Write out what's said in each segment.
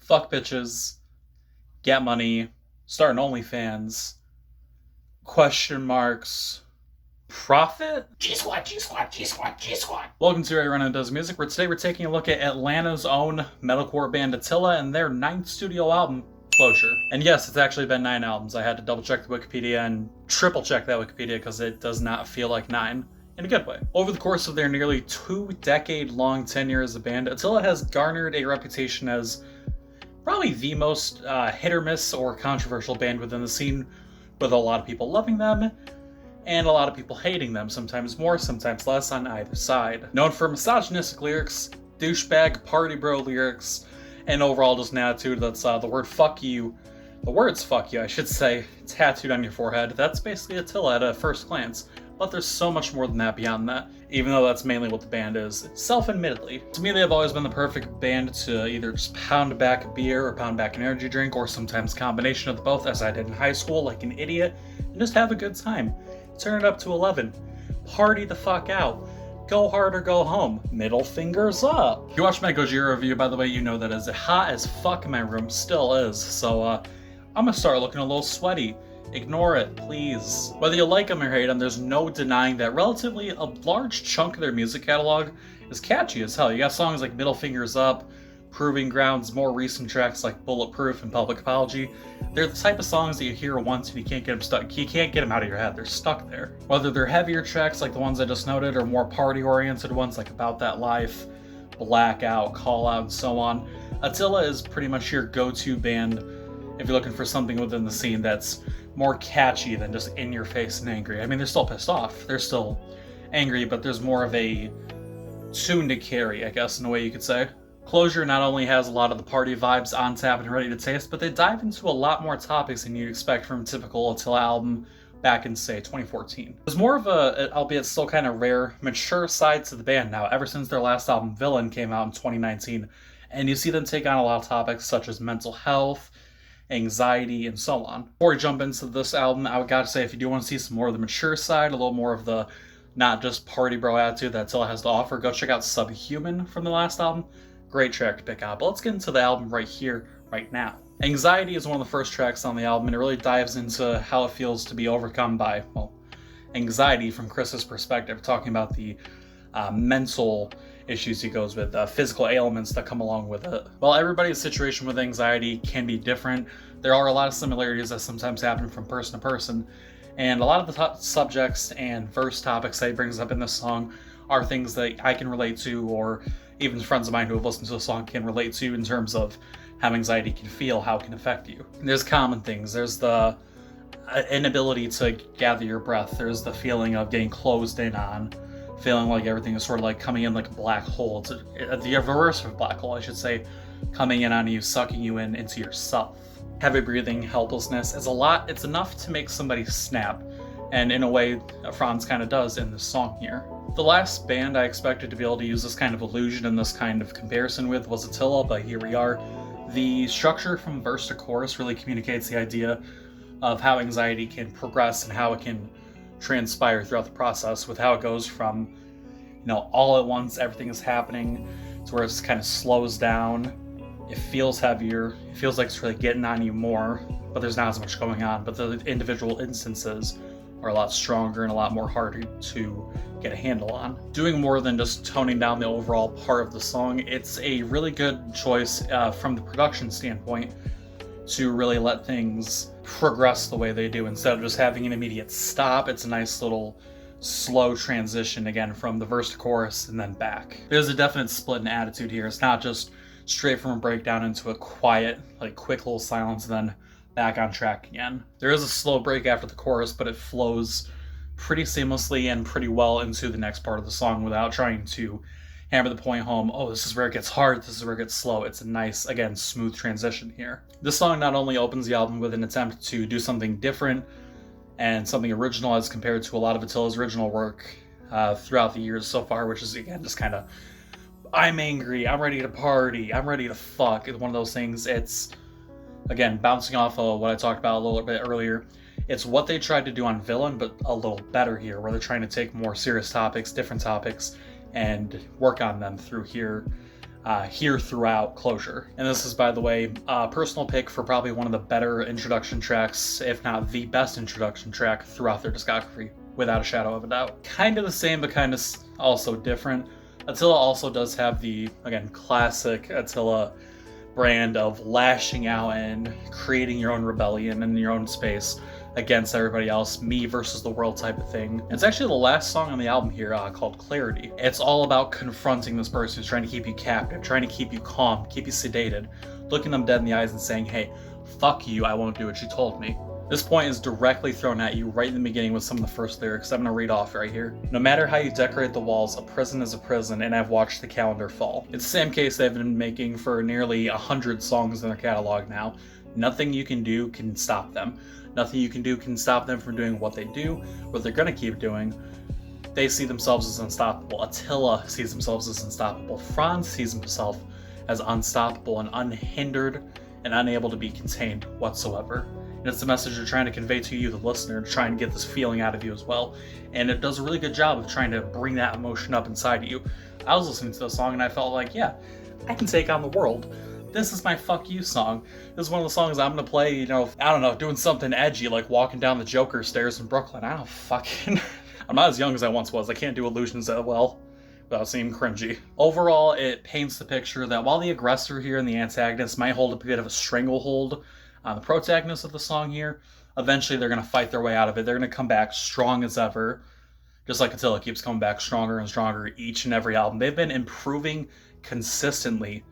fuck bitches, get money, start an OnlyFans, question marks, profit? G Squad, G Squad, G Squad, G Squad. Welcome to Everyone Does Music, where today we're taking a look at Atlanta's own metalcore band Attila and their 9th studio album, Closure. And yes, it's actually been 9 albums. I had to double check the Wikipedia and triple check that Wikipedia because it does not feel like 9. In a good way. Over the course of their nearly 2-decade-long tenure as a band, Attila has garnered a reputation as probably the most hit or miss or controversial band within the scene, with a lot of people loving them and a lot of people hating them, sometimes more, sometimes less on either side. Known for misogynistic lyrics, douchebag party bro lyrics, and overall just an attitude that's the words fuck you, I should say, tattooed on your forehead. That's basically Attila at a first glance. But there's so much more than that beyond that, even though that's mainly what the band is, self-admittedly. To me, they have always been the perfect band to either just pound back a beer or pound back an energy drink, or sometimes a combination of the both, as I did in high school like an idiot, and just have a good time. Turn it up to 11. Party the fuck out. Go hard or go home. Middle fingers up. If you watched my Gojira review, by the way, you know that it's hot as fuck in my room, still is, so I'm gonna start looking a little sweaty. Ignore it, please. Whether you like them or hate them, there's no denying that relatively a large chunk of their music catalog is catchy as hell. You got songs like Middle Fingers Up, Proving Grounds, more recent tracks like Bulletproof and Public Apology. They're the type of songs that you hear once and you can't get them stuck. You can't get them out of your head. They're stuck there. Whether they're heavier tracks like the ones I just noted, or more party-oriented ones like About That Life, Blackout, Call Out, and so on, Attila is pretty much your go-to band if you're looking for something within the scene that's more catchy than just in your face and angry. I mean, they're still pissed off. They're still angry, but there's more of a tune to carry, I guess, in a way you could say. Closure not only has a lot of the party vibes on tap and ready to taste, but they dive into a lot more topics than you'd expect from a typical Attila album back in, say, 2014. There's more of a, albeit still kind of rare, mature side to the band now, ever since their last album, Villain, came out in 2019, and you see them take on a lot of topics such as mental health, anxiety, and so on. Before we jump into this album, I would gotta say, if you do want to see some more of the mature side, a little more of the not just party bro attitude that Attila has to offer, go check out Subhuman from the last album. Great track to pick out. But let's get into the album right here, right now. Anxiety is one of the first tracks on the album, and it really dives into how it feels to be overcome by, well, anxiety from Chris's perspective, talking about the mental issues he goes with, physical ailments that come along with it. While everybody's situation with anxiety can be different, there are a lot of similarities that sometimes happen from person to person, and a lot of the subjects and verse topics that he brings up in this song are things that I can relate to, or even friends of mine who have listened to the song can relate to, in terms of how anxiety can feel, how it can affect you. And there's common things. There's the inability to gather your breath. There's the feeling of getting closed in on, feeling like everything is sort of like coming in like a black hole. It's the reverse of a black hole, I should say, coming in on you, sucking you in into yourself. Heavy breathing, helplessness is a lot. It's enough to make somebody snap, and in a way, Franz kind of does in this song here. The last band I expected to be able to use this kind of illusion and this kind of comparison with was Attila, but here we are. The structure from verse to chorus really communicates the idea of how anxiety can progress and how it can transpire throughout the process, with how it goes from, all at once, everything is happening, to where it kind of slows down. It feels heavier. It feels like it's really getting on you more, but there's not as much going on. But the individual instances are a lot stronger and a lot more harder to get a handle on. Doing more than just toning down the overall part of the song, it's a really good choice from the production standpoint to really let things progress the way they do. Instead of just having an immediate stop, it's a nice little slow transition, again, from the verse to chorus and then back. There's a definite split in attitude here. It's not just straight from a breakdown into a quiet, quick little silence and then back on track again. There is a slow break after the chorus, but it flows pretty seamlessly and pretty well into the next part of the song without trying to hammer the point home, oh, this is where it gets hard, this is where it gets slow. It's a nice, again, smooth transition here. This song not only opens the album with an attempt to do something different and something original as compared to a lot of Attila's original work throughout the years so far, which is, again, just kind of, I'm angry, I'm ready to party, I'm ready to fuck. It's one of those things. It's, again, bouncing off of what I talked about a little bit earlier. It's what they tried to do on Villain, but a little better here, where they're trying to take more serious topics, different topics, and work on them through here. here throughout Closure. And this is, by the way, a personal pick for probably one of the better introduction tracks, if not the best introduction track throughout their discography, without a shadow of a doubt. Kind of the same, but kind of also different. Attila also does have the, again, classic Attila brand of lashing out and creating your own rebellion in your own space against everybody else, me versus the world type of thing. It's actually the last song on the album here, called Clarity. It's all about confronting this person who's trying to keep you captive, trying to keep you calm, keep you sedated, looking them dead in the eyes and saying, hey, fuck you, I won't do what you told me. This point is directly thrown at you right in the beginning with some of the first lyrics I'm going to read off right here. No matter how you decorate the walls, a prison is a prison, and I've watched the calendar fall. It's the same case they've been making for nearly 100 songs in their catalog now. Nothing you can do can stop them. Nothing you can do can stop them from doing what they do, what they're going to keep doing. They see themselves as unstoppable. Attila sees themselves as unstoppable. Franz sees himself as unstoppable and unhindered and unable to be contained whatsoever. And it's the message they're trying to convey to you, the listener, to try and get this feeling out of you as well. And it does a really good job of trying to bring that emotion up inside of you. I was listening to the song and I felt like, yeah, I can take on the world. This is my fuck you song. This is one of the songs I'm gonna play, you know, I don't know, doing something edgy like walking down the Joker stairs in Brooklyn. I don't fucking... I'm not as young as I once was. I can't do illusions that well without seeming cringy. Overall, it paints the picture that while the aggressor here and the antagonist might hold a bit of a stranglehold on the protagonist of the song here, eventually they're gonna fight their way out of it. They're gonna come back strong as ever. Just like Attila keeps coming back stronger and stronger each and every album. They've been improving consistently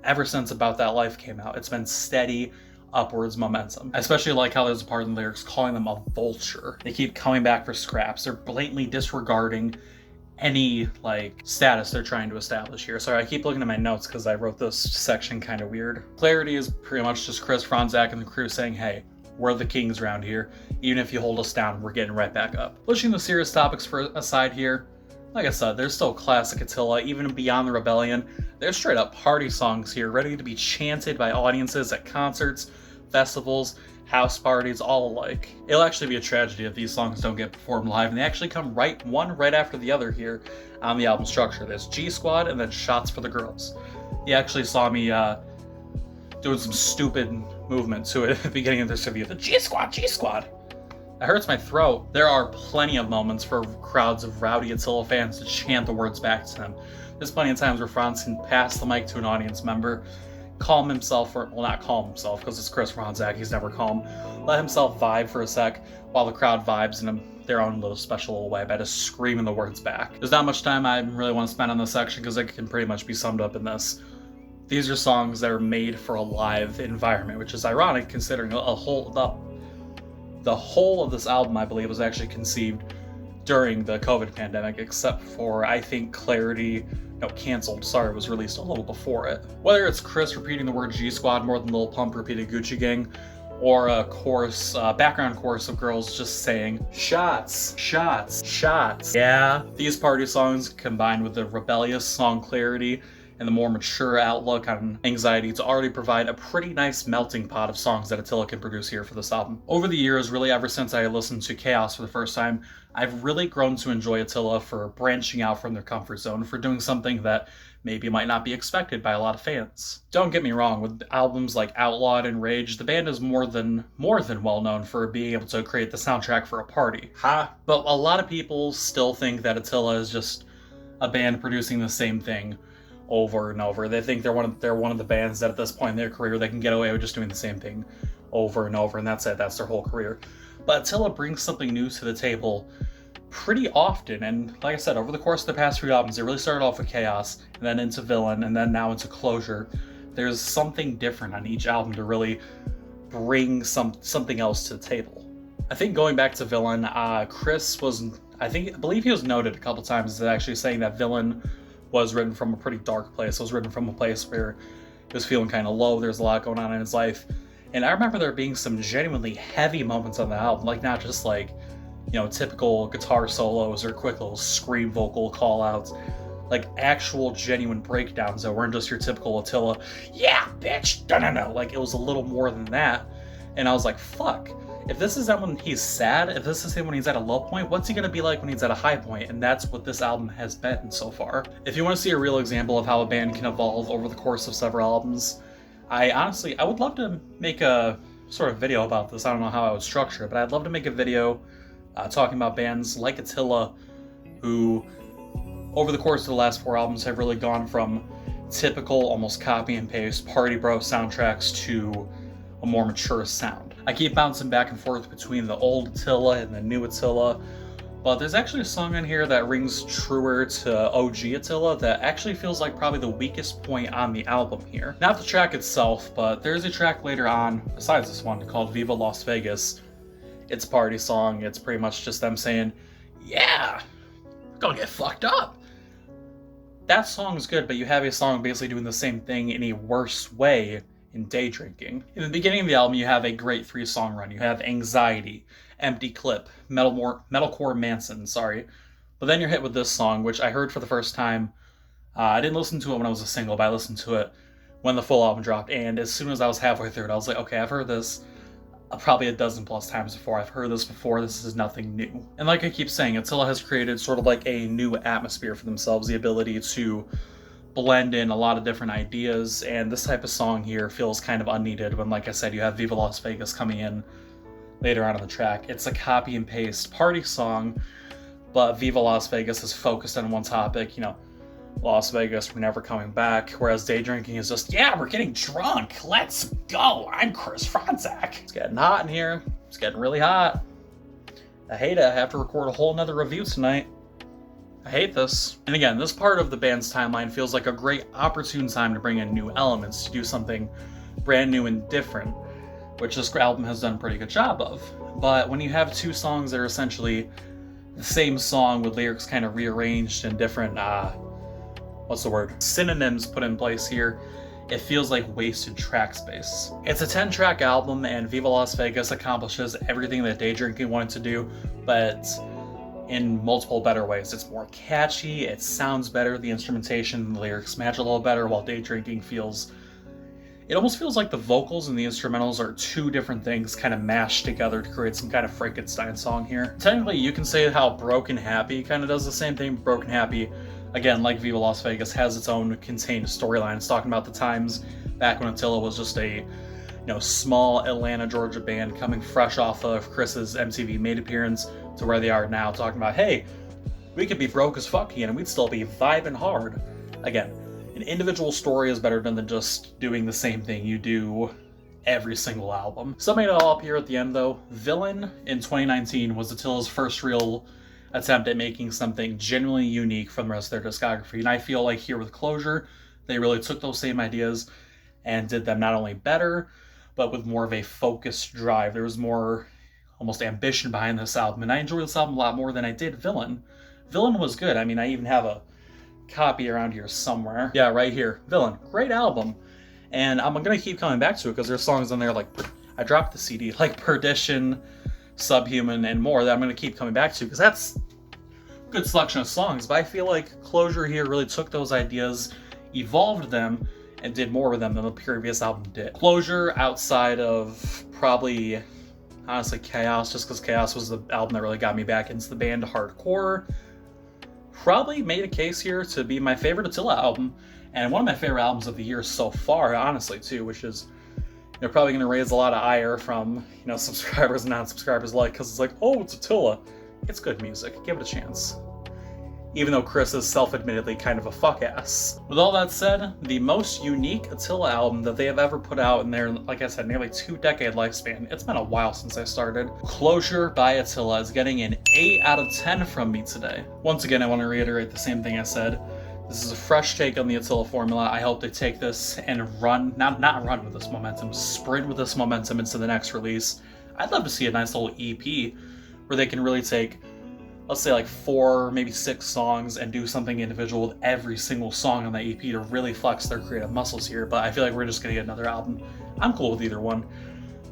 ever since About That Life came out. It's been steady upwards momentum. I especially like how there's a part in the lyrics calling them a vulture. They keep coming back for scraps. They're blatantly disregarding any status they're trying to establish here. Sorry, I keep looking at my notes because I wrote this section kind of weird. Clarity is pretty much just Chris Franzak and the crew saying, hey, we're the kings around here. Even if you hold us down, we're getting right back up. Pushing the serious topics aside here, like I said, there's still classic Attila, even beyond the rebellion. There's straight up party songs here, ready to be chanted by audiences at concerts, festivals, house parties, all alike. It'll actually be a tragedy if these songs don't get performed live, and they actually come one right after the other here on the album structure. There's G Squad and then Shots for the Girls. You actually saw me doing some stupid movement to it at the beginning of this review. The G Squad, G Squad. It hurts my throat. There are plenty of moments for crowds of rowdy Attila fans to chant the words back to him. There's plenty of times where Franz can pass the mic to an audience member, calm himself, or, well, not calm himself, because it's Chris Franzak, he's never calm. Let himself vibe for a sec, while the crowd vibes in their own little special little way by just screaming the words back. There's not much time I really want to spend on this section, because it can pretty much be summed up in this. These are songs that are made for a live environment, which is ironic considering the whole of this album, I believe, was actually conceived during the COVID pandemic, except for, I think, Clarity, canceled, sorry, was released a little before it. Whether it's Chris repeating the word G Squad more than Lil Pump repeated Gucci Gang, or a background chorus of girls just saying, shots, shots, shots. Yeah, these party songs combined with the rebellious song Clarity and the more mature outlook on anxiety to already provide a pretty nice melting pot of songs that Attila can produce here for this album. Over the years, really ever since I listened to Chaos for the first time, I've really grown to enjoy Attila for branching out from their comfort zone, for doing something that maybe might not be expected by a lot of fans. Don't get me wrong, with albums like Outlawed and Rage, the band is more than well known for being able to create the soundtrack for a party. But a lot of people still think that Attila is just a band producing the same thing over and over. They think they're one of the bands that at this point in their career they can get away with just doing the same thing over and over, and that's it. That's their whole career. But Attila brings something new to the table pretty often, and like I said, over the course of the past few albums, they really started off with Chaos, and then into Villain, and then now into Closure. There's something different on each album to really bring something else to the table. I think going back to Villain, Chris I believe he was noted a couple times as actually saying that Villain was written from a pretty dark place. It was written from a place where he was feeling kind of low. There's a lot going on in his life. And I remember there being some genuinely heavy moments on the album, like not just typical guitar solos or quick little scream vocal call-outs, like actual genuine breakdowns that weren't just your typical Attila, yeah, bitch, no. Like it was a little more than that. And I was like, fuck. If this is when he's sad, if this is him when he's at a low point, what's he gonna be like when he's at a high point? And that's what this album has been so far. If you want to see a real example of how a band can evolve over the course of several albums, I would love to make a sort of video about this. I don't know how I would structure it, but I'd love to make a video talking about bands like Attila, who over the course of the last 4 albums have really gone from typical, almost copy and paste party bro soundtracks to a more mature sound. I keep bouncing back and forth between the old Attila and the new Attila, but there's actually a song on here that rings truer to OG Attila that actually feels like probably the weakest point on the album here. Not the track itself, but there's a track later on, besides this one, called Viva Las Vegas. It's a party song. It's pretty much just them saying, yeah, gonna get fucked up. That song's good, but you have a song basically doing the same thing in a worse way in Day Drinking. In the beginning of the album, you have a great 3-song run. You have Anxiety, Empty Clip, Metalcore Manson, But then you're hit with this song, which I heard for the first time. I didn't listen to it when I was a single, but I listened to it when the full album dropped. And as soon as I was halfway through it, I was like, okay, I've heard this probably a dozen plus times before. I've heard this before. This is nothing new. And like I keep saying, Attila has created sort of like a new atmosphere for themselves, the ability to blend in a lot of different ideas, and this type of song here feels kind of unneeded when, like I said, you have Viva Las Vegas coming in later on in the track. It's a copy and paste party song, but Viva Las Vegas is focused on one topic, Las Vegas, we're never coming back, whereas Day Drinking is just, yeah, we're getting drunk, let's go, I'm Chris Franzak. It's getting hot in here. It's getting really hot. I hate it. I have to record a whole nother review tonight. I hate this. And again, this part of the band's timeline feels like a great opportune time to bring in new elements, to do something brand new and different, which this album has done a pretty good job of. But when you have 2 songs that are essentially the same song with lyrics kind of rearranged and different, synonyms put in place here, it feels like wasted track space. It's a 10-track album, and Viva Las Vegas accomplishes everything that Day Drinking wanted to do, but in multiple better ways. It's more catchy, it sounds better, the instrumentation, the lyrics match a little better, while Day Drinking it almost feels like the vocals and the instrumentals are 2 different things kind of mashed together to create some kind of Frankenstein song here. Technically, you can say how Broken Happy kind of does the same thing. Broken Happy, again, like Viva Las Vegas, has its own contained storyline. It's talking about the times back when Attila was just a small Atlanta, Georgia band coming fresh off of Chris's MTV Made appearance to where they are now, talking about, hey, we could be broke as fuck and we'd still be vibing hard. Again, an individual story is better than just doing the same thing you do every single album. Summing it all up here at the end though, Villain in 2019 was Attila's first real attempt at making something genuinely unique from the rest of their discography, and I feel like here with Closure, they really took those same ideas and did them not only better, but with more of a focused drive. There was more almost ambition behind this album, and I enjoyed this album a lot more than I did Villain. Villain was good. I mean, I even have a copy around here somewhere. Yeah, right here. Villain. Great album. And I'm going to keep coming back to it because there's songs on there like, I dropped the CD, like Perdition, Subhuman, and more that I'm going to keep coming back to because that's a good selection of songs. But I feel like Closure here really took those ideas, evolved them, and did more with them than the previous album did. Closure, outside of probably, honestly, Chaos, just because Chaos was the album that really got me back into the band hardcore, probably made a case here to be my favorite Attila album, and one of my favorite albums of the year so far, honestly, too, which is probably going to raise a lot of ire from subscribers and non-subscribers alike, because it's like, oh, it's Attila. It's good music. Give it a chance. Even though Chris is self-admittedly kind of a fuck-ass. With all that said, the most unique Attila album that they have ever put out in their, like I said, nearly 2-decade lifespan. It's been a while since I started. Closure by Attila is getting an 8 out of 10 from me today. Once again, I want to reiterate the same thing I said. This is a fresh take on the Attila formula. I hope they take this and run, not run with this momentum, sprint with this momentum into the next release. I'd love to see a nice little EP where they can really take, let's say, like 4, maybe 6 songs and do something individual with every single song on that EP to really flex their creative muscles here, but I feel like we're just gonna get another album. I'm cool with either one.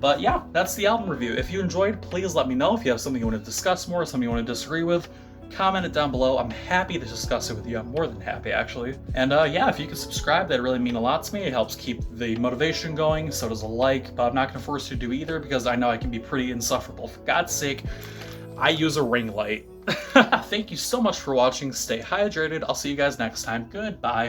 But yeah, that's the album review. If you enjoyed, please let me know. If you have something you want to discuss more, something you want to disagree with, comment it down below. I'm happy to discuss it with you. I'm more than happy, actually. And yeah, if you could subscribe, that'd really mean a lot to me. It helps keep the motivation going. So does a like, but I'm not gonna force you to do either because I know I can be pretty insufferable. For God's sake, I use a ring light. Thank you so much for watching. Stay hydrated. I'll see you guys next time. Goodbye.